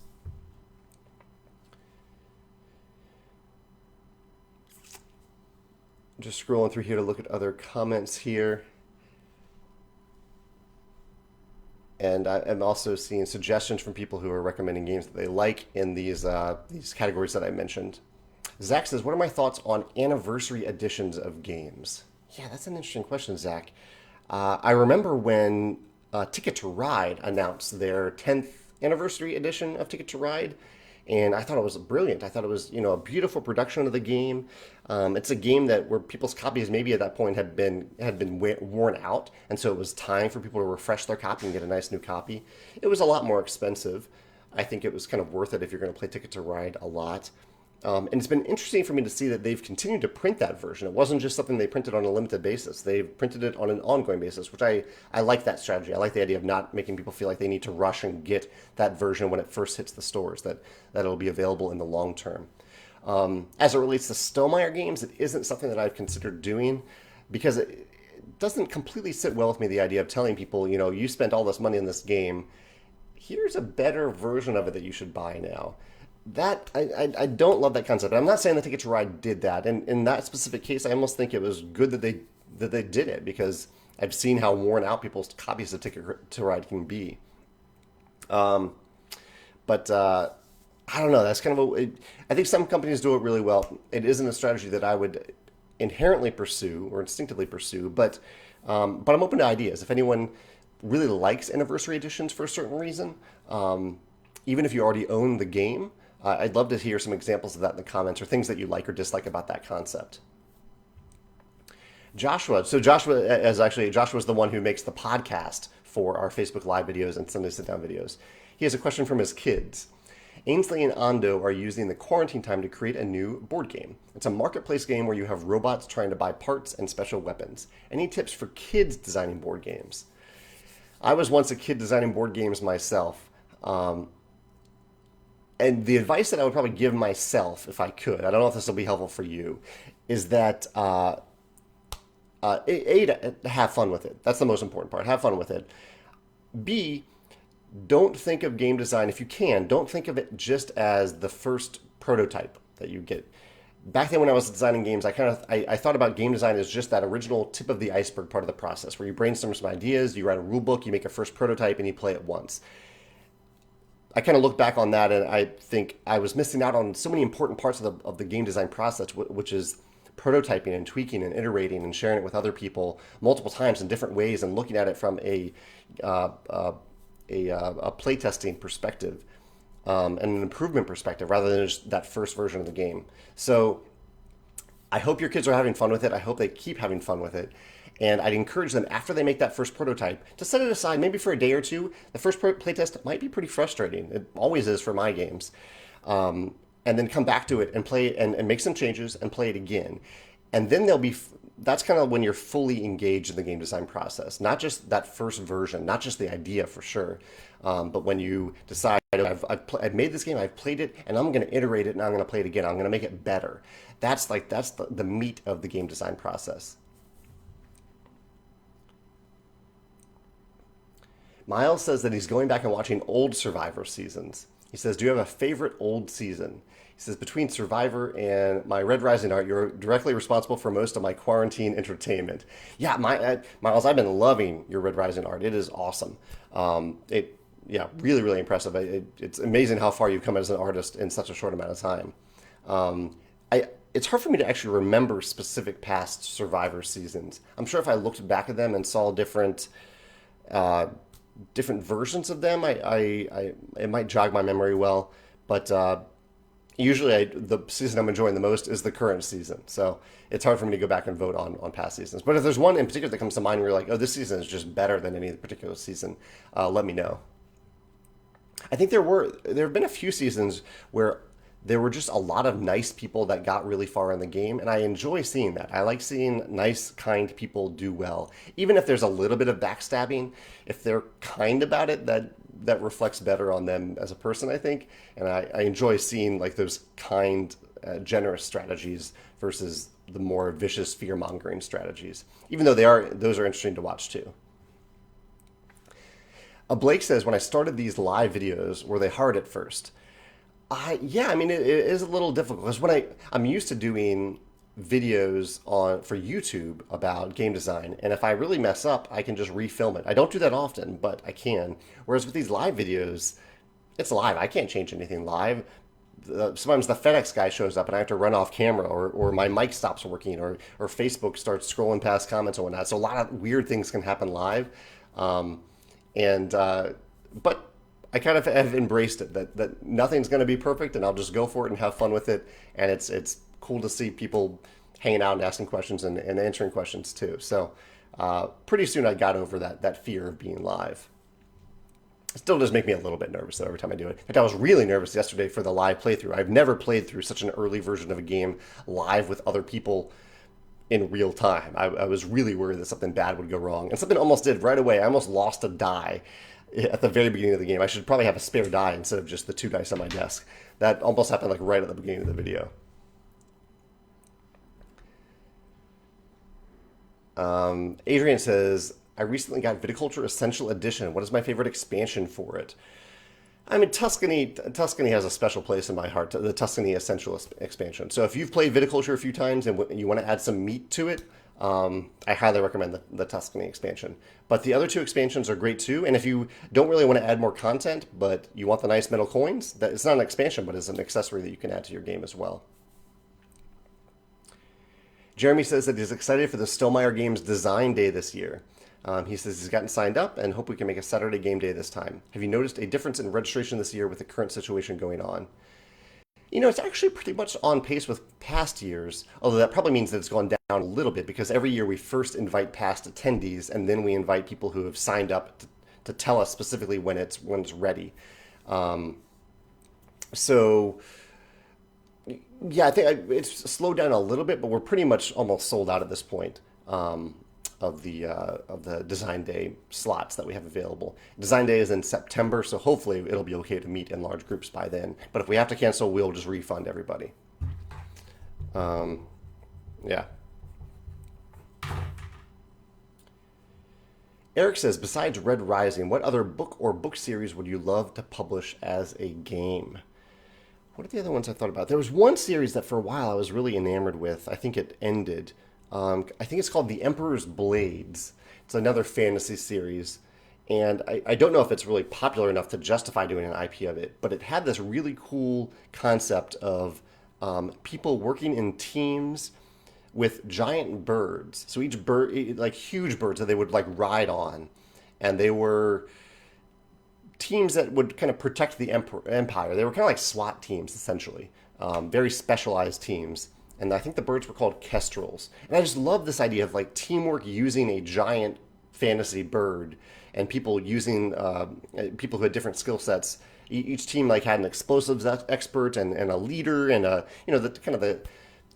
Speaker 1: Just scrolling through here to look at other comments here. And I'm also seeing suggestions from people who are recommending games that they like in these categories that I mentioned. Zach says, what are my thoughts on anniversary editions of games? Yeah, that's an interesting question, Zach. I remember when Ticket to Ride announced their 10th anniversary edition of Ticket to Ride, and I thought it was brilliant. I thought it was, a beautiful production of the game. It's a game that where people's copies maybe at that point had been worn out, and so it was time for people to refresh their copy and get a nice new copy. It was a lot more expensive. I think it was kind of worth it if you're going to play Ticket to Ride a lot. And it's been interesting for me to see that they've continued to print that version. It wasn't just something they printed on a limited basis. They've printed it on an ongoing basis, which I like that strategy. I like the idea of not making people feel like they need to rush and get that version when it first hits the stores, that it'll be available in the long term. As it relates to Stonemaier games, it isn't something that I've considered doing because it doesn't completely sit well with me, the idea of telling people, you spent all this money on this game. Here's a better version of it that you should buy now. That I don't love that concept. I'm not saying that Ticket to Ride did that, and in that specific case, I almost think it was good that they did it because I've seen how worn out people's copies of Ticket to Ride can be. But I don't know. That's kind of I think some companies do it really well. It isn't a strategy that I would inherently pursue or instinctively pursue, but I'm open to ideas. If anyone really likes anniversary editions for a certain reason, even if you already own the game. I'd love to hear some examples of that in the comments or things that you like or dislike about that concept. Joshua is the one who makes the podcast for our Facebook Live videos and Sunday Sit Down videos. He has a question from his kids. Ainsley and Ando are using the quarantine time to create a new board game. It's a marketplace game where you have robots trying to buy parts and special weapons. Any tips for kids designing board games? I was once a kid designing board games myself. And the advice that I would probably give myself, if I could, I don't know if this will be helpful for you, is that A, to have fun with it. That's the most important part. Have fun with it. B, don't think of game design, if you can, don't think of it just as the first prototype that you get. Back then when I was designing games, I thought about game design as just that original tip of the iceberg part of the process, where you brainstorm some ideas, you write a rule book, you make a first prototype, and you play it once. I kind of look back on that and I think I was missing out on so many important parts of the game design process, which is prototyping and tweaking and iterating and sharing it with other people multiple times in different ways and looking at it from a playtesting perspective and an improvement perspective rather than just that first version of the game. So I hope your kids are having fun with it. I hope they keep having fun with it. And I'd encourage them, after they make that first prototype, to set it aside maybe for a day or two. The first playtest might be pretty frustrating. It always is for my games. And then come back to it and play it and make some changes and play it again. And then that's kind of when you're fully engaged in the game design process. Not just that first version, not just the idea for sure, but when you decide, I've made this game, I've played it, and I'm going to iterate it, and I'm going to play it again. I'm going to make it better. That's the meat of the game design process. Miles says that he's going back and watching old Survivor seasons. He says, do you have a favorite old season? He says, between Survivor and my Red Rising Art, you're directly responsible for most of my quarantine entertainment. Yeah, Miles, I've been loving your Red Rising Art. It is awesome. Really, really impressive. It's amazing how far you've come as an artist in such a short amount of time. It's hard for me to actually remember specific past Survivor seasons. I'm sure if I looked back at them and saw different versions of them, it might jog my memory well. But usually the season I'm enjoying the most is the current season. So it's hard for me to go back and vote on past seasons. But if there's one in particular that comes to mind where you're like, oh, this season is just better than any particular season, let me know. I think there have been a few seasons where there were just a lot of nice people that got really far in the game, and I enjoy seeing that. I like seeing nice, kind people do well. Even if there's a little bit of backstabbing, if they're kind about it, that reflects better on them as a person, I think. And I enjoy seeing like those kind generous strategies versus the more vicious fear mongering strategies. Even though those are interesting to watch too. Blake says, when I started these live videos, were they hard at first? Yeah, I mean, it is a little difficult because I'm used to doing videos for YouTube about game design, and if I really mess up, I can just refilm it. I don't do that often, but I can. Whereas with these live videos, it's live. I can't change anything live. Sometimes the FedEx guy shows up and I have to run off camera, or my mic stops working, or Facebook starts scrolling past comments and whatnot. So a lot of weird things can happen live. And but I kind of have embraced it that nothing's going to be perfect, and I'll just go for it and have fun with it. And it's cool to see people hanging out and asking questions and answering questions too. So pretty soon I got over that fear of being live. It still does make me a little bit nervous though every time I do it. In fact, I was really nervous yesterday for the live playthrough. I've never played through such an early version of a game live with other people in real time. I was really worried that something bad would go wrong, and something almost did right away. I almost lost a die at the very beginning of the game. I should probably have a spare die instead of just the 2 dice on my desk. That almost happened like right at the beginning of the video. Adrian says, I recently got Viticulture Essential Edition. What is my favorite expansion for it? I mean, Tuscany has a special place in my heart, the Tuscany Essential expansion. So if you've played Viticulture a few times and you want to add some meat to it, I highly recommend the Tuscany expansion. But the other 2 expansions are great too. And if you don't really want to add more content, but you want the nice metal coins, it's not an expansion, but it's an accessory that you can add to your game as well. Jeremy says that he's excited for the Stonemaier Games Design Day this year. He says he's gotten signed up and hope we can make a Saturday game day this time. Have you noticed a difference in registration this year with the current situation going on? You know, it's actually pretty much on pace with past years, although that probably means that it's gone down a little bit because every year we first invite past attendees and then we invite people who have signed up to tell us specifically when it's ready. So, yeah, I think it's slowed down a little bit, but we're pretty much almost sold out at this point. Of the Design Day slots that we have available. Design Day is in September, so hopefully it'll be okay to meet in large groups by then. But if we have to cancel, we'll just refund everybody. Yeah. Eric says, besides Red Rising, what other book or book series would you love to publish as a game? What are the other ones I thought about? There was one series that for a while I was really enamored with. I think it ended. I think it's called The Emperor's Blades. It's another fantasy series. And I don't know if it's really popular enough to justify doing an IP of it, but it had this really cool concept of people working in teams with giant birds. So each bird, like huge birds that they would like ride on. And they were teams that would kind of protect the empire. They were kind of like SWAT teams, essentially. Very specialized teams. And I think the birds were called kestrels. And I just love this idea of like teamwork using a giant fantasy bird and people using people who had different skill sets. Each team like had an explosives expert and a leader and the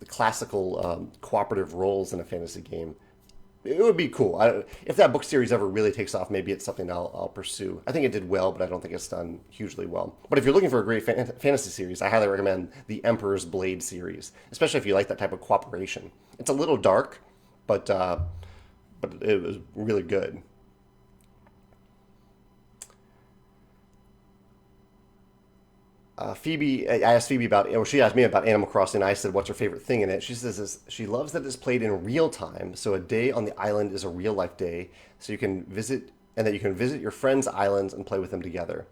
Speaker 1: classical cooperative roles in a fantasy game. It would be cool. If that book series ever really takes off, maybe it's something I'll pursue. I think it did well, but I don't think it's done hugely well. But if you're looking for a great fantasy series, I highly recommend the Emperor's Blade series, especially if you like that type of cooperation. It's a little dark, but it was really good. Phoebe, I asked Phoebe she asked me about Animal Crossing. I said, what's her favorite thing in it? She says she loves that it's played in real time. So a day on the island is a real life day. So you can visit, and that you can visit your friends' islands and play with them together.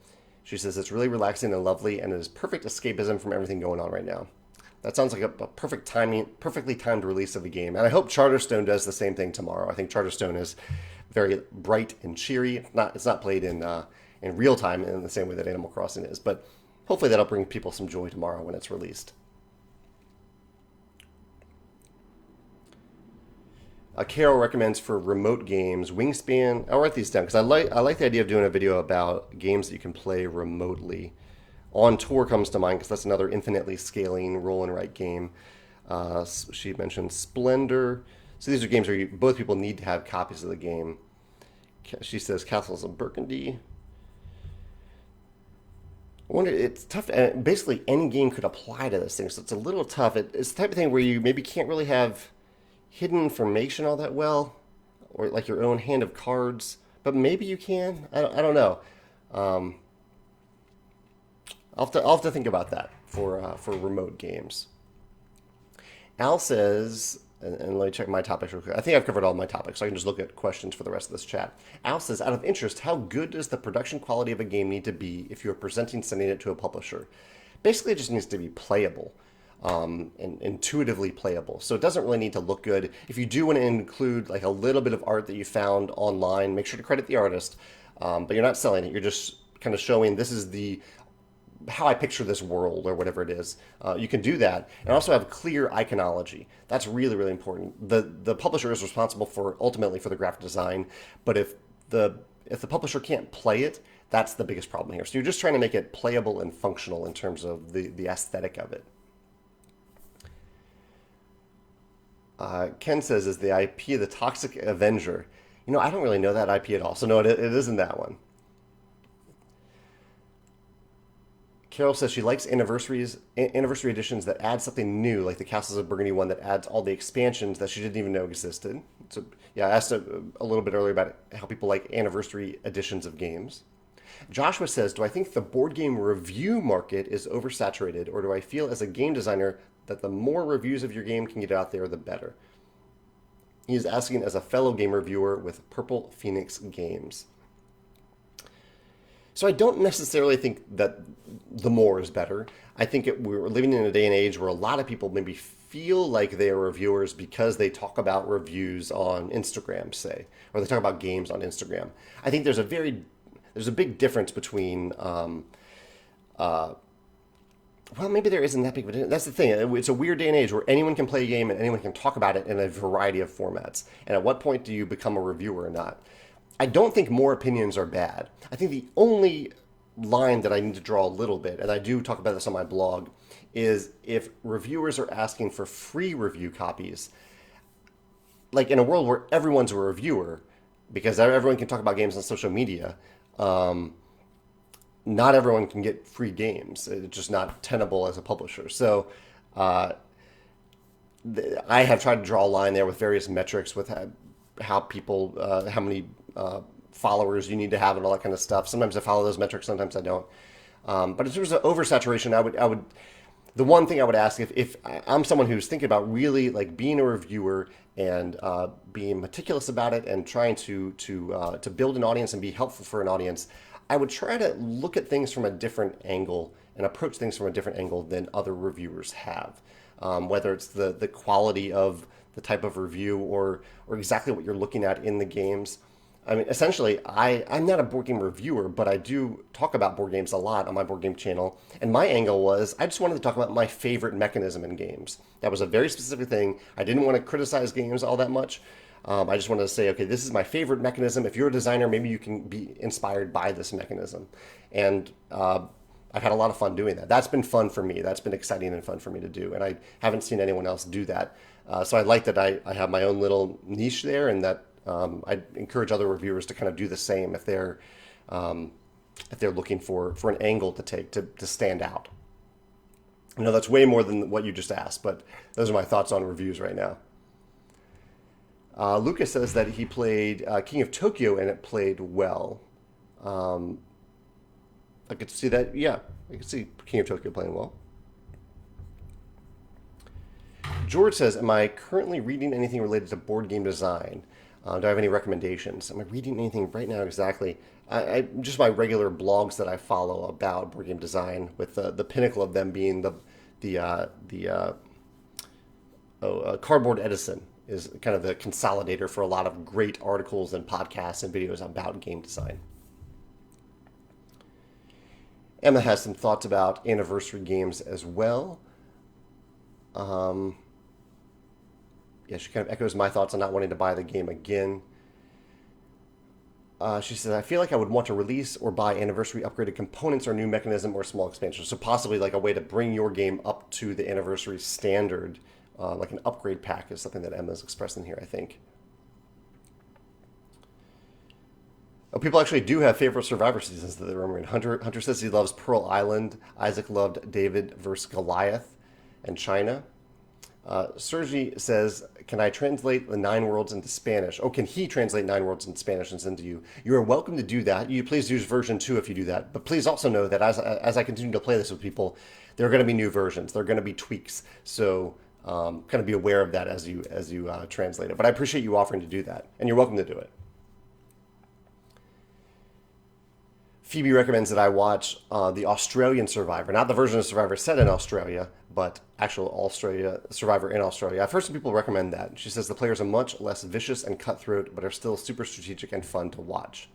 Speaker 1: She says it's really relaxing and lovely, and it is perfect escapism from everything going on right now. That sounds like a perfectly timed release of a game. And I hope Charterstone does the same thing tomorrow. I think Charterstone is very bright and cheery. It's not played in real time in the same way that Animal Crossing is, but hopefully that'll bring people some joy tomorrow when it's released. Carol recommends for remote games, Wingspan. I'll write these down because I like the idea of doing a video about games that you can play remotely. On Tour comes to mind because that's another infinitely scaling roll and write game. She mentioned Splendor. So these are games where both people need to have copies of the game. She says Castles of Burgundy. I wonder, it's tough. And basically, any game could apply to this thing, so it's a little tough. It's the type of thing where you maybe can't really have hidden information all that well, or like your own hand of cards, but maybe you can. I don't know. Um, I'll have to think about that for remote games. Al says, and let me check my topics real quick. I think I've covered all my topics, so I can just look at questions for the rest of this chat. Al says, out of interest, how good does the production quality of a game need to be if you're presenting sending it to a publisher? Basically, it just needs to be playable. And intuitively playable. So it doesn't really need to look good. If you do want to include like a little bit of art that you found online, make sure to credit the artist. But you're not selling it. You're just kind of showing this is the how I picture this world or whatever it is. You can do that and also have clear iconology. That's really, really important. The publisher is responsible for ultimately for the graphic design, but if the publisher can't play it, that's the biggest problem here. So you're just trying to make it playable and functional in terms of the aesthetic of it. Ken says, is the IP the Toxic Avenger? You know, I don't really know that IP at all. So no, it isn't that one. Carol says she likes anniversary editions that add something new, like the Castles of Burgundy one that adds all the expansions that she didn't even know existed. So yeah, I asked a little bit earlier about how people like anniversary editions of games. Joshua says, do I think the board game review market is oversaturated, or do I feel as a game designer that the more reviews of your game can get out there, the better? He is asking as a fellow game reviewer with Purple Phoenix Games. So I don't necessarily think that the more is better. I think we're living in a day and age where a lot of people maybe feel like they are reviewers because they talk about reviews on Instagram, say, or they talk about games on Instagram. I think there's a big difference between well, maybe there isn't that big of a difference. That's the thing. It's a weird day and age where anyone can play a game and anyone can talk about it in a variety of formats. And at what point do you become a reviewer or not? I don't think more opinions are bad. I think the only line that I need to draw a little bit, and I do talk about this on my blog, is if reviewers are asking for free review copies, like in a world where everyone's a reviewer, because everyone can talk about games on social media, not everyone can get free games. It's just not tenable as a publisher. So I have tried to draw a line there with various metrics with how people, how many followers you need to have and all that kind of stuff. Sometimes I follow those metrics, sometimes I don't. But in terms of oversaturation, I would the one thing I would ask if I'm someone who's thinking about really like being a reviewer and being meticulous about it and trying to build an audience and be helpful for an audience, I would try to look at things from a different angle and approach things from a different angle than other reviewers have. Whether it's the quality of the type of review or exactly what you're looking at in the games. I mean, essentially, I'm not a board game reviewer, but I do talk about board games a lot on my board game channel. And my angle was I just wanted to talk about my favorite mechanism in games. That was a very specific thing. I didn't want to criticize games all that much. I just wanted to say, okay, this is my favorite mechanism. If you're a designer, maybe you can be inspired by this mechanism. And I've had a lot of fun doing that. That's been fun for me. That's been exciting and fun for me to do. And I haven't seen anyone else do that. So I like that I have my own little niche there, and that I'd encourage other reviewers to kind of do the same if they're looking for an angle to take to stand out. I know that's way more than what you just asked, but those are my thoughts on reviews right now. Lucas says that he played King of Tokyo and it played well. I could see that. Yeah, I could see King of Tokyo playing well. George says, am I currently reading anything related to board game design? Do I have any recommendations? Am I reading anything right now exactly? I just my regular blogs that I follow about board game design, with the pinnacle of them being Cardboard Edison is kind of the consolidator for a lot of great articles and podcasts and videos about game design. Emma has some thoughts about anniversary games as well. Yeah, she kind of echoes my thoughts on not wanting to buy the game again. She says, I feel like I would want to release or buy anniversary upgraded components or new mechanism or small expansions. So possibly like a way to bring your game up to the anniversary standard, like an upgrade pack is something that Emma's expressing here, I think. Oh, people actually do have favorite Survivor seasons that they're remembering. Hunter says he loves Pearl Island. Isaac loved David versus Goliath and China. Sergi says, can I translate the Nine Worlds into Spanish? Oh, can he translate Nine Worlds into Spanish and send to you? You are welcome to do that. You please use version 2 if you do that. But please also know that as I continue to play this with people, there are going to be new versions. There are going to be tweaks. So kind of be aware of that as you translate it. But I appreciate you offering to do that. And you're welcome to do it. Phoebe recommends that I watch the Australian Survivor, not the version of Survivor set in Australia, but actual Australia Survivor in Australia. I've heard some people recommend that. She says the players are much less vicious and cutthroat, but are still super strategic and fun to watch.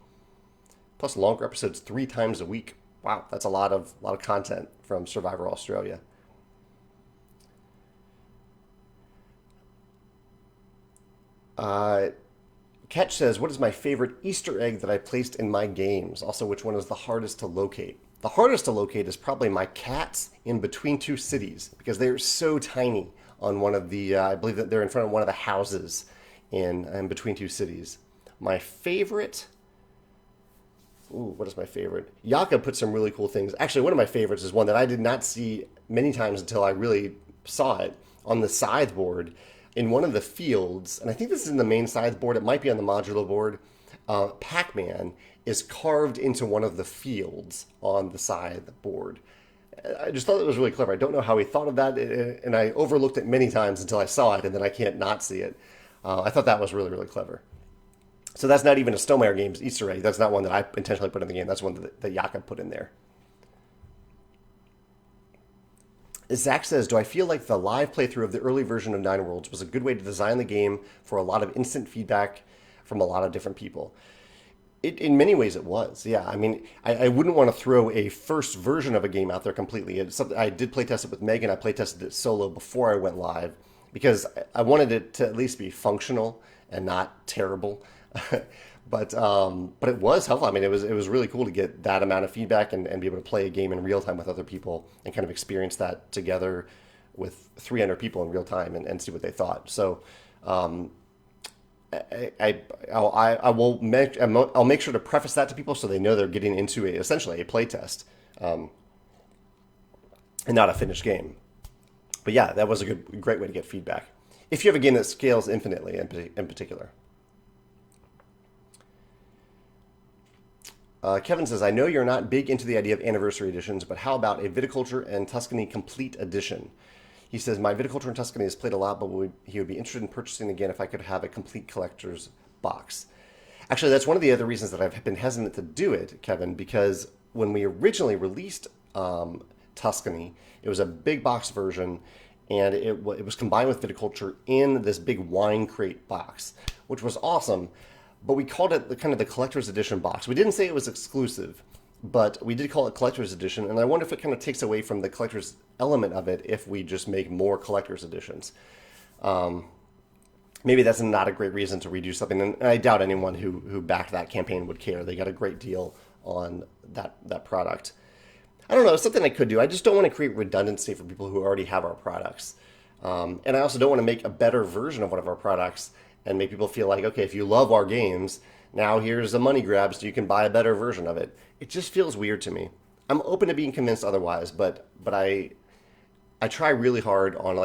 Speaker 1: Plus longer episodes 3 times a week. Wow, that's a lot of content from Survivor Australia. Ketch says, what is my favorite Easter egg that I placed in my games? Also, which one is the hardest to locate? The hardest to locate is probably my cats in Between Two Cities, because they're so tiny on one of the, I believe that they're in front of one of the houses in Between Two Cities. My favorite, what is my favorite? Yaka put some really cool things. Actually, one of my favorites is one that I did not see many times until I really saw it on the Scythe board. In one of the fields, and I think this is in the main Scythe board, it might be on the modular board, Pac-Man is carved into one of the fields on the Scythe board. I just thought it was really clever. I don't know how he thought of that, and I overlooked it many times until I saw it, and then I can't not see it. I thought that was really, really clever. So that's not even a Stonemeyer Games Easter egg. That's not one that I intentionally put in the game. That's one that Yaka put in there. Zach says, do I feel like the live playthrough of the early version of Nine Worlds was a good way to design the game for a lot of instant feedback from a lot of different people? In many ways it was, yeah. I mean, I wouldn't want to throw a first version of a game out there completely. It's something, I did playtest it with Megan. I playtested it solo before I went live because I wanted it to at least be functional and not terrible. But it was helpful. I mean, it was really cool to get that amount of feedback and be able to play a game in real time with other people and kind of experience that together with 300 people in real time and see what they thought. So I'll make sure to preface that to people so they know they're getting into essentially a play test and not a finished game. But yeah, that was a great way to get feedback if you have a game that scales infinitely in particular. Kevin says, I know you're not big into the idea of anniversary editions, but how about a Viticulture and Tuscany Complete Edition? He says, my Viticulture and Tuscany has played a lot, but he would be interested in purchasing again if I could have a complete collector's box. Actually, that's one of the other reasons that I've been hesitant to do it, Kevin, because when we originally released Tuscany, it was a big box version, and it was combined with Viticulture in this big wine crate box, which was awesome. But we called it the collector's edition box. We didn't say it was exclusive, but we did call it collector's edition. And I wonder if it kind of takes away from the collector's element of it if we just make more collector's editions. Maybe that's not a great reason to redo something. And I doubt anyone who backed that campaign would care. They got a great deal on that product. I don't know, it's something I could do. I just don't want to create redundancy for people who already have our products. And I also don't want to make a better version of one of our products and make people feel like, okay, if you love our games, now here's a money grab so you can buy a better version of it. It just feels weird to me. I'm open to being convinced otherwise, but I try really hard on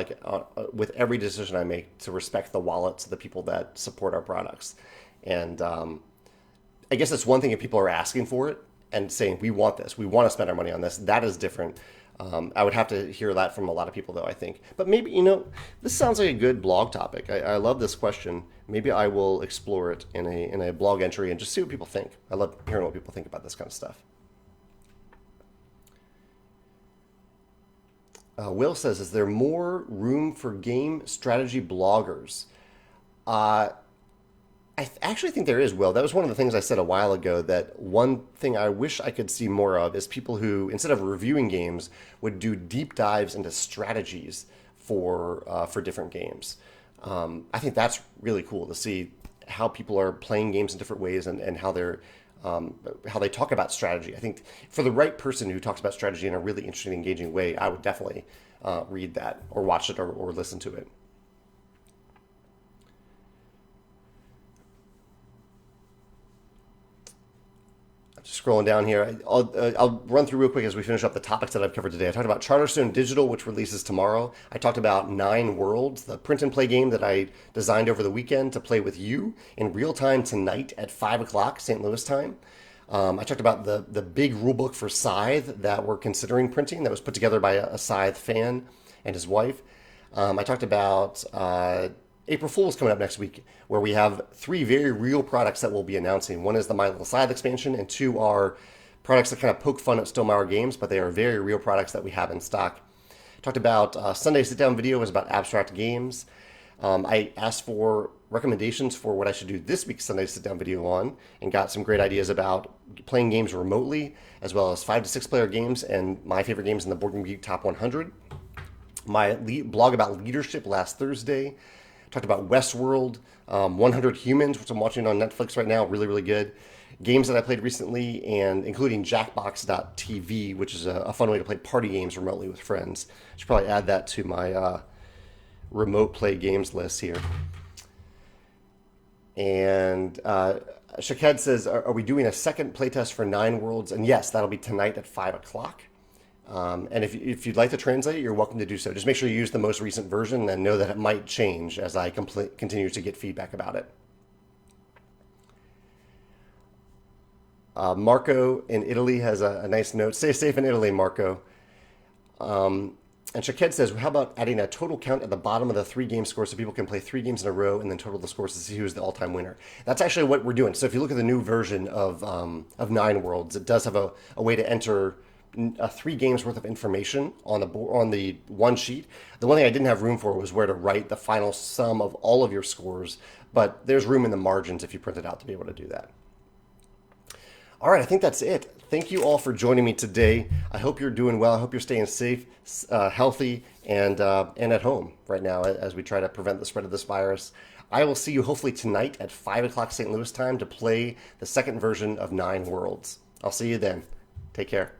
Speaker 1: with every decision I make to respect the wallets of the people that support our products. And I guess it's one thing if people are asking for it and saying, we want this, we want to spend our money on this. That is different. I would have to hear that from a lot of people, though, I think. But maybe, this sounds like a good blog topic. I love this question. Maybe I will explore it in a blog entry and just see what people think. I love hearing what people think about this kind of stuff. Will says, is there more room for game strategy bloggers? I actually think there is, Will. That was one of the things I said a while ago, that one thing I wish I could see more of is people who, instead of reviewing games, would do deep dives into strategies for different games. I think that's really cool to see how people are playing games in different ways and how they talk about strategy. I think for the right person who talks about strategy in a really interesting, engaging way, I would definitely read that or watch it or listen to it. Just scrolling down here, I'll run through real quick as we finish up the topics that I've covered today. I talked about Charterstone Digital, which releases tomorrow. I talked about Nine Worlds, the print and play game that I designed over the weekend to play with you in real time tonight at 5 o'clock St. Louis time. I talked about the big rulebook for Scythe that we're considering printing that was put together by a Scythe fan and his wife. I talked about April Fool's coming up next week, where we have 3 very real products that we'll be announcing. One is the My Little Scythe expansion, and 2 are products that kind of poke fun at Stonemaier Games, but they are very real products that we have in stock. Talked about Sunday sit down video was about abstract games. I asked for recommendations for what I should do this week's Sunday sit down video on, and got some great ideas about playing games remotely, as well as 5 to 6 player games and my favorite games in the Board Game Geek Top 100. My blog about leadership last Thursday. Talked about Westworld, 100 Humans, which I'm watching on Netflix right now, really, really good. Games that I played recently, and including Jackbox.tv, which is a fun way to play party games remotely with friends. I should probably add that to my remote play games list here. And Shaked says, are we doing a second playtest for Nine Worlds? And yes, that'll be tonight at 5 o'clock. And if you'd like to translate it, you're welcome to do so. Just make sure you use the most recent version and know that it might change as I continue to get feedback about it. Marco in Italy has a nice note. Stay safe in Italy, Marco. And Shaked says, how about adding a total count at the bottom of the 3 game score so people can play 3 games in a row and then total the scores to see who's the all-time winner? That's actually what we're doing. So if you look at the new version of Nine Worlds, it does have a way to enter 3 games worth of information on the one sheet. The one thing I didn't have room for was where to write the final sum of all of your scores, but there's room in the margins if you print it out to be able to do that. All right, I think that's it. Thank you all for joining me today. I hope you're doing well. I hope you're staying safe, healthy, and at home right now as we try to prevent the spread of this virus. I will see you hopefully tonight at 5 o'clock St. Louis time to play the second version of Nine Worlds. I'll see you then. Take care.